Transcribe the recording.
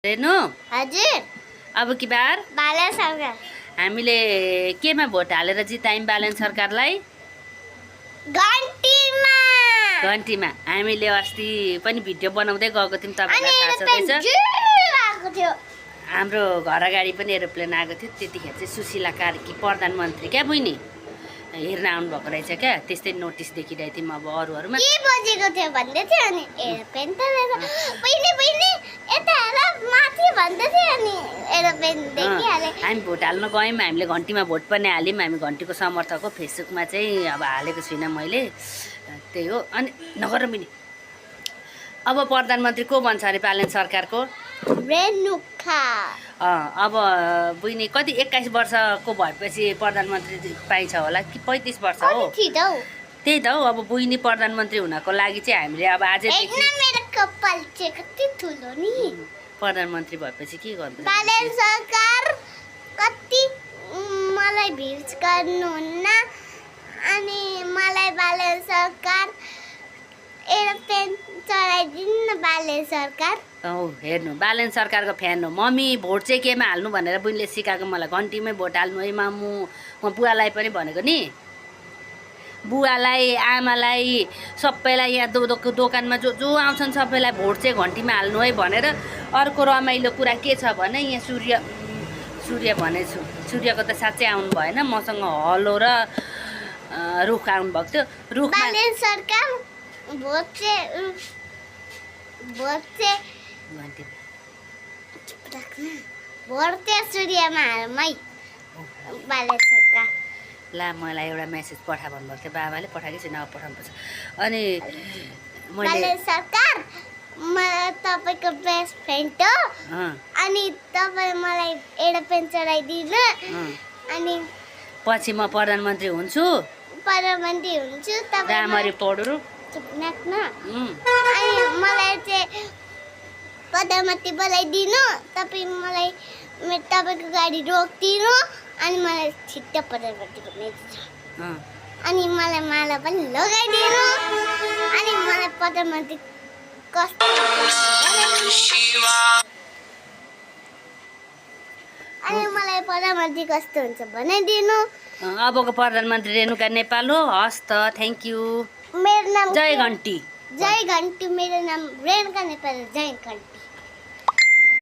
रेनु हजुर अब की बार बाला सरकार हामीले केमा भोट हालेर जितायौं बालन सरकारलाई घन्टीमा हामीले अस्ति पनि भिडियो बनाउँदै गएको थियौं तपाईलाई थाहा छ हाम्रो घर अगाडि पनि एरोप्लेन आएको थियो त्यतिखेर चाहिँ सुशीला कार्की प्रधानमन्त्री क्या बहिनी हेर्न आउनु भएको रहेछ क्या त्यस्तै नोटिस देखिरहेको थियौँ अब अरूहरुमा के बजेको थियो भन्दै थियो अनि एरोप्लेन त पहिले यता हेर माथि भन्दै थियो अनि एरोप्लेन देखिहाले हामी भोट हाल्न गयौँ हामीले घन्टीमा भोट पनि हाल्यौँ हामी घन्टीको समर्थक हो फेसबुकमा चाहिँ अब हालेको छुइनँ मैले त्यही हो अनि नगर मिनी अब प्रधानमन्त्री को बन्छ अरे बालन सरकारको रेनुका अब बहिनी कति 21 वर्षको भएपछि प्रधानमन्त्री पाइन्छ होला कि 35 वर्ष हो त्यही त हो अब बहिनी प्रधानमन्त्री हुनको लागि चाहिँ हामीले अब आजदेखि मेरो कपाल चाहिँ कति ठुलो नि प्रधानमन्त्री भएपछि के गर्नु बालन सरकार कति मलाई भिज गर्नुहुन्न अनि मलाई बालन सरकार एरोप्लेन चलाइदिनु बालन सरकार हेर्नु बालन सरकारको फ्यान हो मम्मी भोट चाहिँ केमा हाल्नु भनेर बहिनीले सिकाएको मलाई घन्टीमै भोट हाल्नु है मामु म बुवालाई पनि भनेको नि बुवालाई आमालाई सबैलाई यहाँ दोकानमा जो आउँछन् सबैलाई भोट चाहिँ घन्टीमा हाल्नु है भनेर अर्को रमाइलो कुरा के छ भने यहाँ सूर्य भनेछु सूर्यको त साँच्चै आउनु भएन मसँग हलो र रुख आउनु भएको थियो रुखमा बालन सरकार भोट चाहिँ सूर्यमा हालमै बालन सरकार ला मलाई एउटा मेसेज पठा भन्नुभएको थियो बाबाले पठाएकै छैन अब पठाउनुपर्छ अनि बालन सरकार म तपाईको बेस्ट फ्रेन्ड हो अनि तपाईँ मलाई एरोप्लेन चलाइदिनु अनि पछि म प्रधानमन्त्री हुन्छु तपाईँ राम्ररी पढ्नु चुप नाक्न अनि मलाई चाहिँ प्रधानमन्त्री बनाइदिनु तपाईँ मलाई तपाईको गाडी रोकिदिनु अनि मलाई छिट्टो प्रधानमन्त्री बनाइदिनु अनि मलाई माला पनि लगाइदिनु अनि मलाई प्रधानमन्त्री कस्तो अनि मलाई प्रधानमन्त्री कस्तो हुन्छ बनाइदिनु अबको प्रधानमन्त्री रेनुका नेपाल हो हस् त थ्याङ्क यू मेरो नाम जय घन्टी मेरो नाम रेनुका नेपाल जय घन्टी